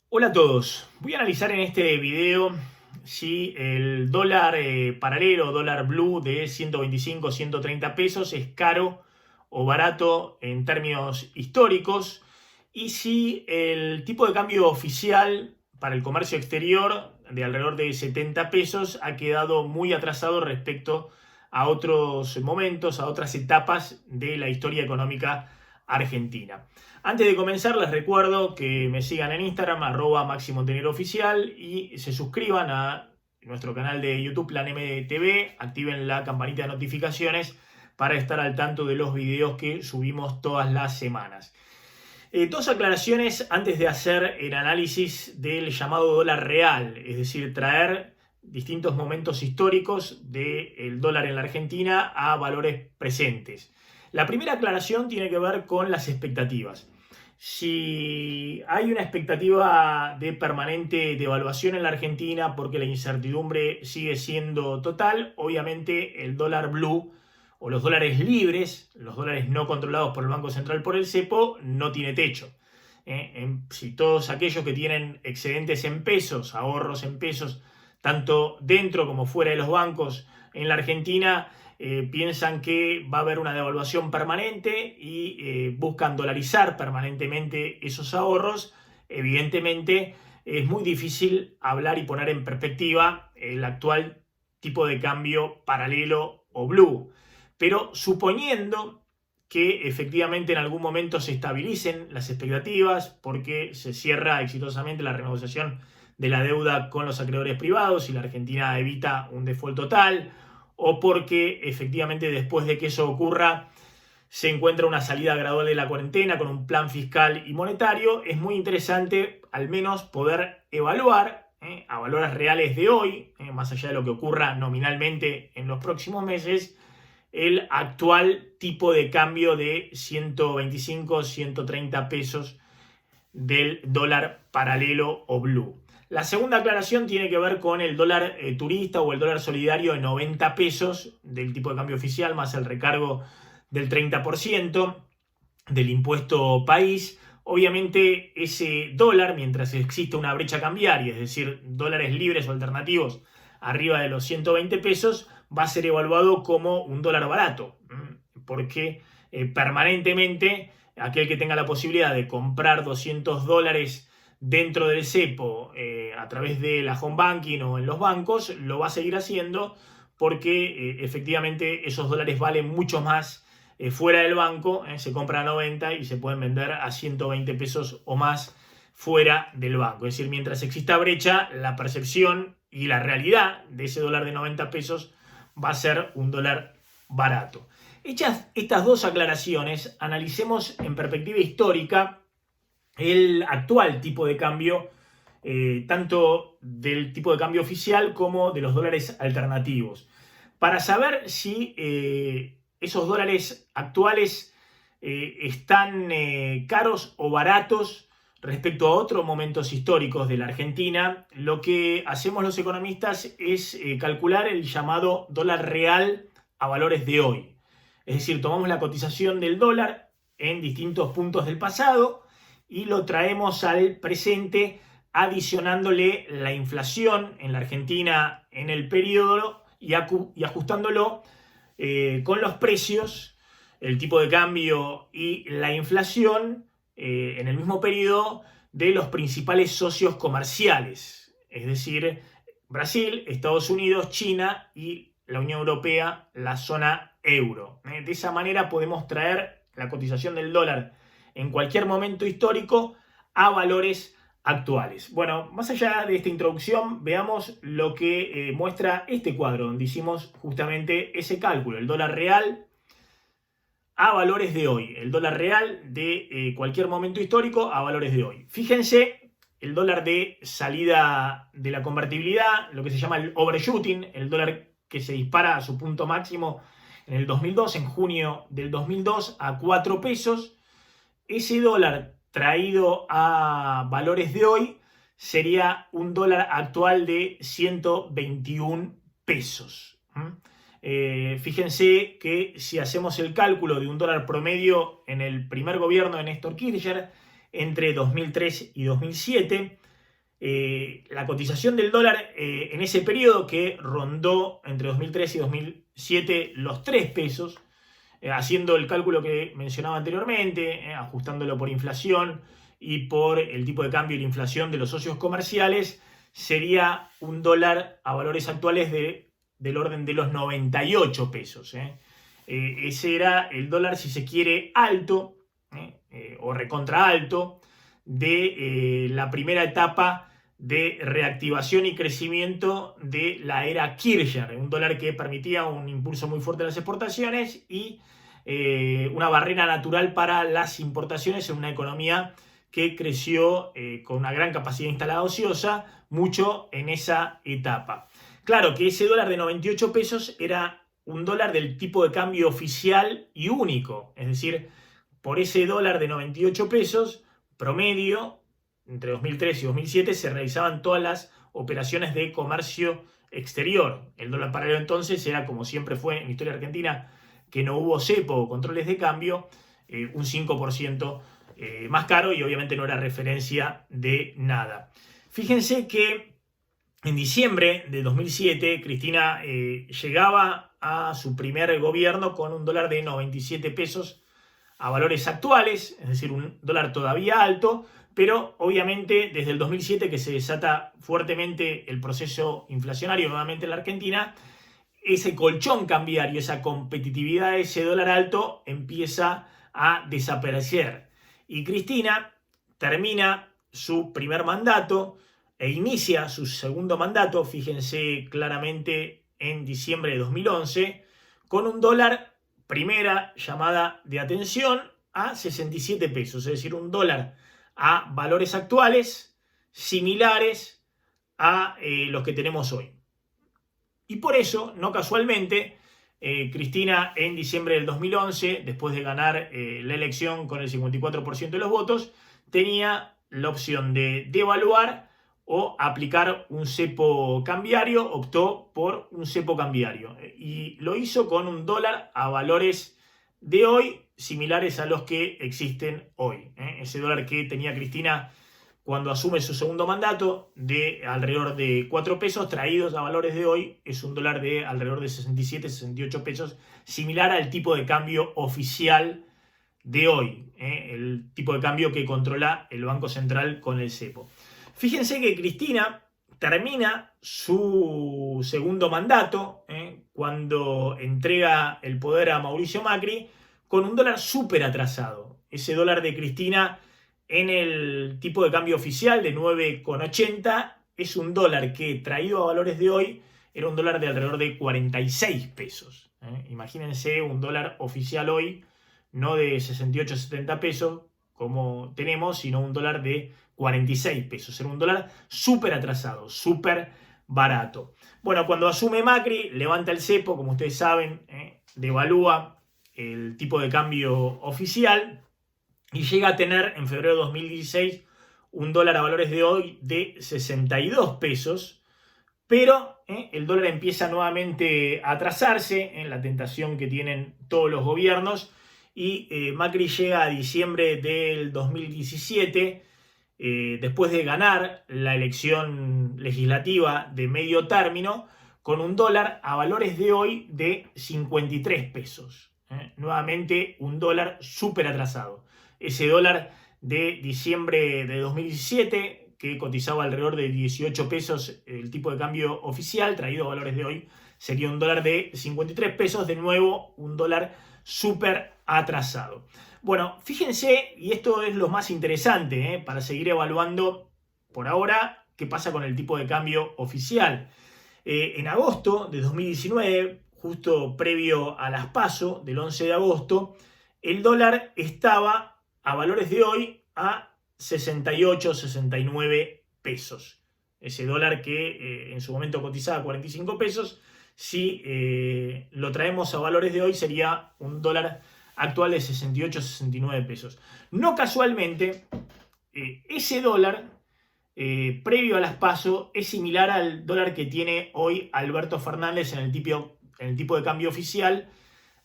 Hola a todos, voy a analizar en este video si el dólar paralelo, dólar blue de 125, 130 pesos es caro o barato en términos históricos y si el tipo de cambio oficial para el comercio exterior de alrededor de 70 pesos ha quedado muy atrasado respecto a otros momentos, a otras etapas de la historia económica argentina. Antes de comenzar, les recuerdo que me sigan en Instagram, @MaxiMonteneroOficial, y se suscriban a nuestro canal de YouTube, Plan MTV, activen la campanita de notificaciones para estar al tanto de los videos que subimos todas las semanas. Dos aclaraciones antes de hacer el análisis del llamado dólar real, es decir, traer distintos momentos históricos del dólar en la Argentina a valores presentes. La primera aclaración tiene que ver con las expectativas. Si hay una expectativa de permanente devaluación en la Argentina porque la incertidumbre sigue siendo total, obviamente el dólar blue o los dólares libres, los dólares no controlados por el Banco Central por el cepo, no tiene techo. Si todos aquellos que tienen excedentes en pesos, ahorros en pesos, tanto dentro como fuera de los bancos en la Argentina, piensan que va a haber una devaluación permanente y buscan dolarizar permanentemente esos ahorros, evidentemente es muy difícil hablar y poner en perspectiva el actual tipo de cambio paralelo o blue. Pero suponiendo que efectivamente en algún momento se estabilicen las expectativas porque se cierra exitosamente la renegociación de la deuda con los acreedores privados y la Argentina evita un default total, o porque efectivamente después de que eso ocurra se encuentra una salida gradual de la cuarentena con un plan fiscal y monetario, es muy interesante al menos poder evaluar a valores reales de hoy, más allá de lo que ocurra nominalmente en los próximos meses, el actual tipo de cambio de 125, 130 pesos del dólar paralelo o blue. La segunda aclaración tiene que ver con el dólar turista o el dólar solidario de 90 pesos del tipo de cambio oficial más el recargo del 30% del impuesto país. Obviamente ese dólar, mientras existe una brecha cambiaria, es decir, dólares libres o alternativos arriba de los 120 pesos, va a ser evaluado como un dólar barato, porque permanentemente aquel que tenga la posibilidad de comprar 200 dólares dentro del cepo a través de la home banking o en los bancos, lo va a seguir haciendo porque efectivamente esos dólares valen mucho más fuera del banco, se compra a 90 y se pueden vender a 120 pesos o más fuera del banco. Es decir, mientras exista brecha, la percepción y la realidad de ese dólar de 90 pesos va a ser un dólar barato. Hechas estas dos aclaraciones, analicemos en perspectiva histórica el actual tipo de cambio, tanto del tipo de cambio oficial como de los dólares alternativos, para saber si esos dólares actuales están caros o baratos respecto a otros momentos históricos de la Argentina. Lo que hacemos los economistas es calcular el llamado dólar real a valores de hoy. Es decir, tomamos la cotización del dólar en distintos puntos del pasado y lo traemos al presente adicionándole la inflación en la Argentina en el periodo y ajustándolo con los precios, el tipo de cambio y la inflación en el mismo periodo de los principales socios comerciales, es decir, Brasil, Estados Unidos, China y la Unión Europea, la zona euro. De esa manera podemos traer la cotización del dólar en cualquier momento histórico a valores actuales. Bueno, más allá de esta introducción, veamos lo que muestra este cuadro, donde hicimos justamente ese cálculo, el dólar real a valores de hoy, el dólar real de cualquier momento histórico a valores de hoy. Fíjense, el dólar de salida de la convertibilidad, lo que se llama el overshooting, el dólar que se dispara a su punto máximo en el 2002, en junio del 2002, a 4 pesos. Ese dólar traído a valores de hoy sería un dólar actual de 121 pesos. Fíjense que si hacemos el cálculo de un dólar promedio en el primer gobierno de Néstor Kirchner entre 2003 y 2007, la cotización del dólar en ese periodo, que rondó entre 2003 y 2007 los 3 pesos, haciendo el cálculo que mencionaba anteriormente, ajustándolo por inflación y por el tipo de cambio y la inflación de los socios comerciales, sería un dólar a valores actuales del orden de los 98 pesos. Ese era el dólar, si se quiere, alto, o recontra alto, de la primera etapa de reactivación y crecimiento de la era Kirchner, un dólar que permitía un impulso muy fuerte de las exportaciones y una barrera natural para las importaciones en una economía que creció con una gran capacidad instalada ociosa, mucho en esa etapa. Claro que ese dólar de 98 pesos era un dólar del tipo de cambio oficial y único, es decir, por ese dólar de 98 pesos promedio, entre 2003 y 2007 se realizaban todas las operaciones de comercio exterior. El dólar paralelo entonces era, como siempre fue en la historia argentina, que no hubo cepo o controles de cambio, un 5% más caro, y obviamente no era referencia de nada. Fíjense que en diciembre de 2007 Cristina llegaba a su primer gobierno con un dólar de 97 pesos a valores actuales, es decir, un dólar todavía alto, pero obviamente desde el 2007, que se desata fuertemente el proceso inflacionario nuevamente en la Argentina, ese colchón cambiario, esa competitividad de ese dólar alto empieza a desaparecer. Y Cristina termina su primer mandato e inicia su segundo mandato, fíjense claramente, en diciembre de 2011, con un dólar, primera llamada de atención, a 67 pesos, es decir, un dólar a valores actuales similares a los que tenemos hoy. Y por eso, no casualmente, Cristina en diciembre del 2011, después de ganar la elección con el 54% de los votos, tenía la opción de devaluar o aplicar un cepo cambiario. Optó por un cepo cambiario y lo hizo con un dólar a valores de hoy similares a los que existen hoy. Ese dólar que tenía Cristina cuando asume su segundo mandato, de alrededor de 4 pesos, traídos a valores de hoy, es un dólar de alrededor de 67, 68 pesos, similar al tipo de cambio oficial de hoy, el tipo de cambio que controla el Banco Central con el cepo. Fíjense que Cristina termina su segundo mandato, cuando entrega el poder a Mauricio Macri, con un dólar súper atrasado. Ese dólar de Cristina en el tipo de cambio oficial de 9,80 es un dólar que, traído a valores de hoy, era un dólar de alrededor de 46 pesos. Imagínense un dólar oficial hoy, no de 68, 70 pesos como tenemos, sino un dólar de 46 pesos. Era un dólar súper atrasado, súper barato. Bueno, cuando asume Macri, levanta el cepo, como ustedes saben, devalúa el tipo de cambio oficial, y llega a tener en febrero de 2016 un dólar a valores de hoy de 62 pesos, pero el dólar empieza nuevamente a atrasarse, en la tentación que tienen todos los gobiernos, y Macri llega a diciembre del 2017, después de ganar la elección legislativa de medio término, con un dólar a valores de hoy de 53 pesos. Nuevamente un dólar súper atrasado. Ese dólar de diciembre de 2017, que cotizaba alrededor de 18 pesos el tipo de cambio oficial, traído a valores de hoy, sería un dólar de 53 pesos, de nuevo un dólar súper atrasado. Bueno, fíjense, y esto es lo más interesante, para seguir evaluando por ahora qué pasa con el tipo de cambio oficial. En agosto de 2019, justo previo a las PASO del 11 de agosto, el dólar estaba a valores de hoy a 68, 69 pesos. Ese dólar que en su momento cotizaba 45 pesos, si lo traemos a valores de hoy, sería un dólar actual de 68, 69 pesos. No casualmente, ese dólar, previo a las PASO, es similar al dólar que tiene hoy Alberto Fernández en el tipo de cambio oficial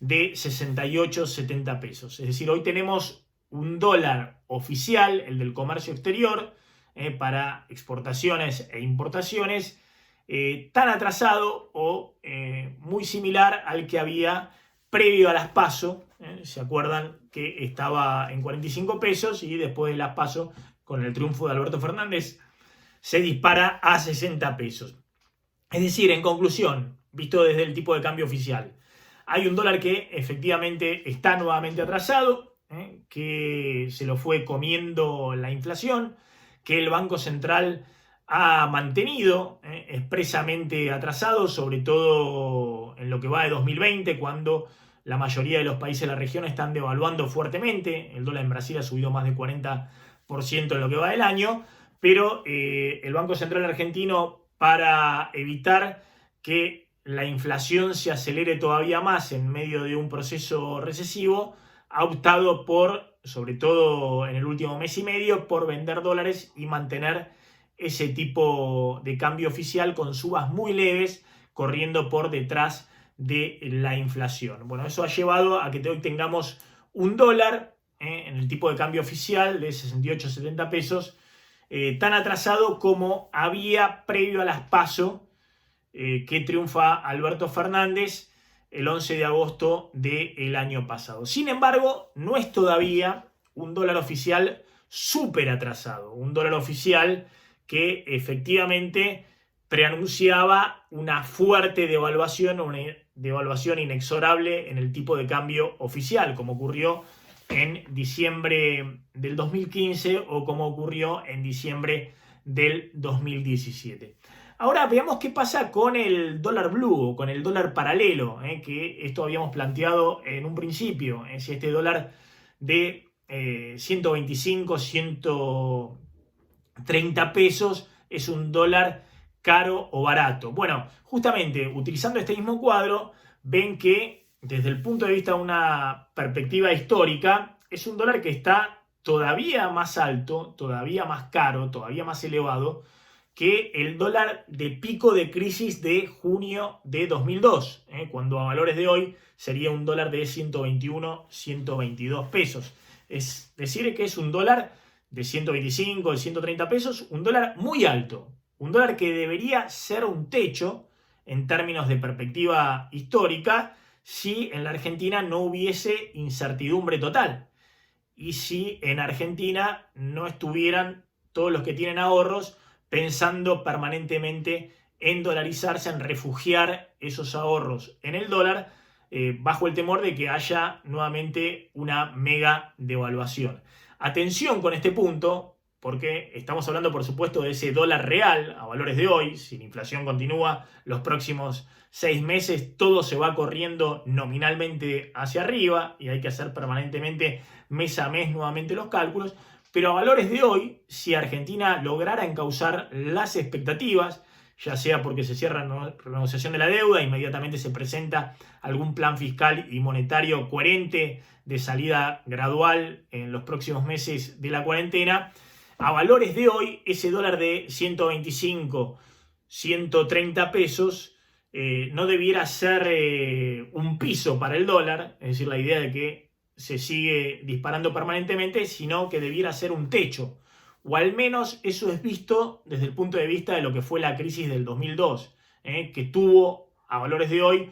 de 68, 70 pesos. Es decir, hoy tenemos un dólar oficial, el del comercio exterior, para exportaciones e importaciones, tan atrasado o muy similar al que había previo a las PASO. ¿Se acuerdan que estaba en 45 pesos y después de las PASO, con el triunfo de Alberto Fernández, se dispara a 60 pesos? Es decir, en conclusión, visto desde el tipo de cambio oficial, hay un dólar que efectivamente está nuevamente atrasado, que se lo fue comiendo la inflación, que el Banco Central ha mantenido expresamente atrasado, sobre todo en lo que va de 2020, cuando la mayoría de los países de la región están devaluando fuertemente. El dólar en Brasil ha subido más del 40% en lo que va del año, pero el Banco Central argentino, para evitar que la inflación se acelere todavía más en medio de un proceso recesivo, ha optado por, sobre todo en el último mes y medio, por vender dólares y mantener ese tipo de cambio oficial con subas muy leves, corriendo por detrás de la inflación. Bueno, eso ha llevado a que hoy tengamos un dólar en el tipo de cambio oficial de 68,70 pesos, tan atrasado como había previo a las PASO, que triunfa Alberto Fernández el 11 de agosto del año pasado. Sin embargo, no es todavía un dólar oficial súper atrasado, un dólar oficial que efectivamente preanunciaba una fuerte devaluación, una devaluación inexorable en el tipo de cambio oficial, como ocurrió en diciembre del 2015 o como ocurrió en diciembre del 2017. Ahora veamos qué pasa con el dólar blue o con el dólar paralelo, que esto habíamos planteado en un principio. Si este dólar de 125, 130 pesos es un dólar caro o barato. Bueno, justamente utilizando este mismo cuadro, ven que desde el punto de vista de una perspectiva histórica, es un dólar que está todavía más alto, todavía más caro, todavía más elevado que el dólar de pico de crisis de junio de 2002, cuando a valores de hoy sería un dólar de 121, 122 pesos. Es decir, que es un dólar de 125, de 130 pesos, un dólar muy alto, un dólar que debería ser un techo en términos de perspectiva histórica si en la Argentina no hubiese incertidumbre total y si en Argentina no estuvieran todos los que tienen ahorros pensando permanentemente en dolarizarse, en refugiar esos ahorros en el dólar, bajo el temor de que haya nuevamente una mega devaluación. Atención con este punto, porque estamos hablando, por supuesto, de ese dólar real a valores de hoy. Si la inflación continúa los próximos 6 meses, todo se va corriendo nominalmente hacia arriba y hay que hacer permanentemente mes a mes nuevamente los cálculos. Pero a valores de hoy, si Argentina lograra encauzar las expectativas, ya sea porque se cierra la renegociación de la deuda, inmediatamente se presenta algún plan fiscal y monetario coherente de salida gradual en los próximos meses de la cuarentena, a valores de hoy, ese dólar de 125, 130 pesos no debiera ser un piso para el dólar, es decir, la idea de que se sigue disparando permanentemente, sino que debiera ser un techo. O al menos eso es visto desde el punto de vista de lo que fue la crisis del 2002, que tuvo a valores de hoy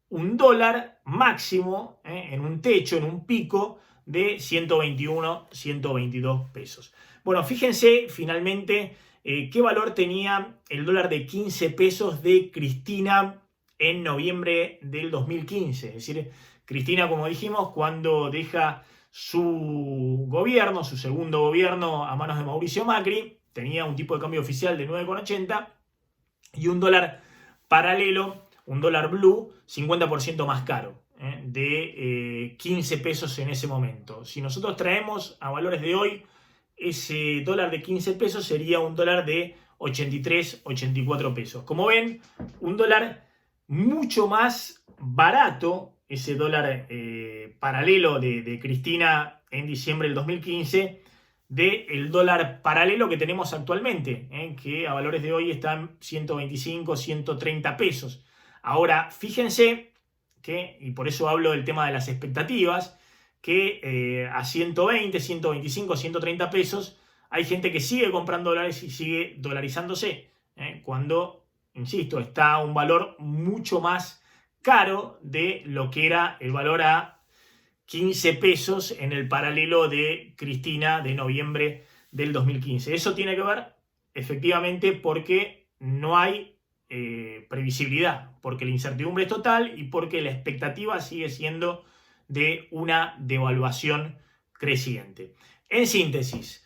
un dólar máximo en un techo, en un pico de 121, 122 pesos. Bueno, fíjense finalmente qué valor tenía el dólar de 15 pesos de Cristina en noviembre del 2015. Es decir, Cristina, como dijimos, cuando deja su gobierno, su segundo gobierno a manos de Mauricio Macri, tenía un tipo de cambio oficial de 9,80 y un dólar paralelo, un dólar blue, 50% más caro, de 15 pesos en ese momento. Si nosotros traemos a valores de hoy, ese dólar de 15 pesos sería un dólar de 83, 84 pesos. Como ven, un dólar mucho más barato, ese dólar paralelo de Cristina en diciembre del 2015, del dólar paralelo que tenemos actualmente, que a valores de hoy están 125, 130 pesos. Ahora, fíjense que, y por eso hablo del tema de las expectativas, que a 120, 125, 130 pesos hay gente que sigue comprando dólares y sigue dolarizándose, cuando, insisto, está a un valor mucho más caro de lo que era el valor a 15 pesos en el paralelo de Cristina de noviembre del 2015. Eso tiene que ver efectivamente porque no hay previsibilidad, porque la incertidumbre es total y porque la expectativa sigue siendo de una devaluación creciente. En síntesis,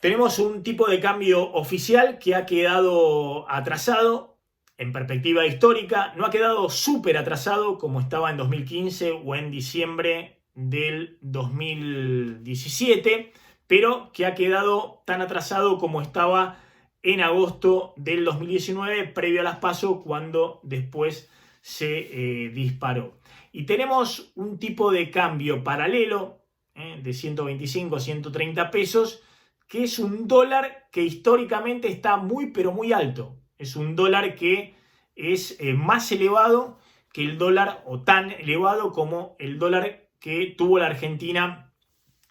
tenemos un tipo de cambio oficial que ha quedado atrasado en perspectiva histórica, no ha quedado súper atrasado como estaba en 2015 o en diciembre del 2017, pero que ha quedado tan atrasado como estaba en agosto del 2019, previo a las PASO, cuando después se disparó. Y tenemos un tipo de cambio paralelo de 125, 130 pesos, que es un dólar que históricamente está muy, pero muy alto. Es un dólar que es más elevado que el dólar, o tan elevado como el dólar que tuvo la Argentina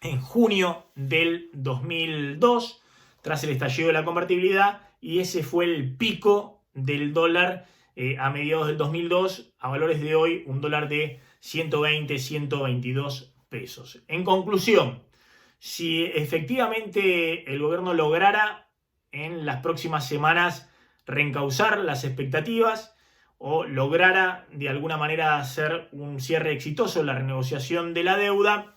en junio del 2002, tras el estallido de la convertibilidad, y ese fue el pico del dólar a mediados del 2002, a valores de hoy, un dólar de 120, 122 pesos. En conclusión, si efectivamente el gobierno lograra en las próximas semanas reencauzar las expectativas o lograra de alguna manera hacer un cierre exitoso en la renegociación de la deuda,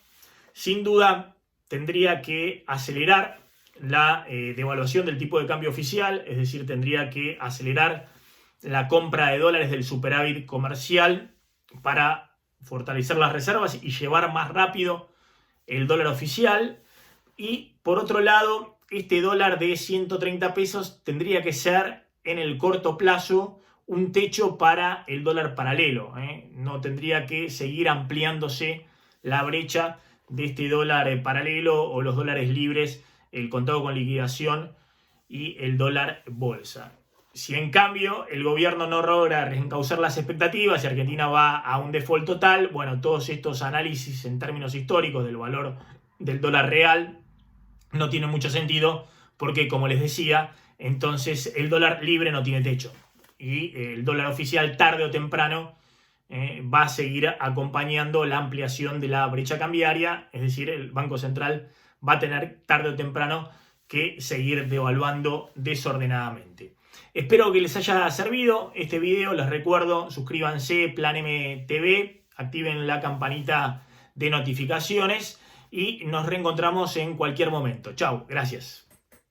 sin duda tendría que acelerar la devaluación del tipo de cambio oficial, es decir, tendría que acelerar la compra de dólares del superávit comercial para fortalecer las reservas y llevar más rápido el dólar oficial. Y por otro lado, este dólar de 130 pesos tendría que ser en el corto plazo un techo para el dólar paralelo, no tendría que seguir ampliándose la brecha de este dólar paralelo o los dólares libres, el contado con liquidación y el dólar bolsa. Si en cambio el gobierno no logra reencauzar las expectativas y Argentina va a un default total, bueno, todos estos análisis en términos históricos del valor del dólar real no tienen mucho sentido, porque como les decía, entonces el dólar libre no tiene techo y el dólar oficial tarde o temprano va a seguir acompañando la ampliación de la brecha cambiaria, es decir, el Banco Central va a tener tarde o temprano que seguir devaluando desordenadamente. Espero que les haya servido este video. Les recuerdo, suscríbanse, Plan M TV, activen la campanita de notificaciones y nos reencontramos en cualquier momento. Chau, gracias.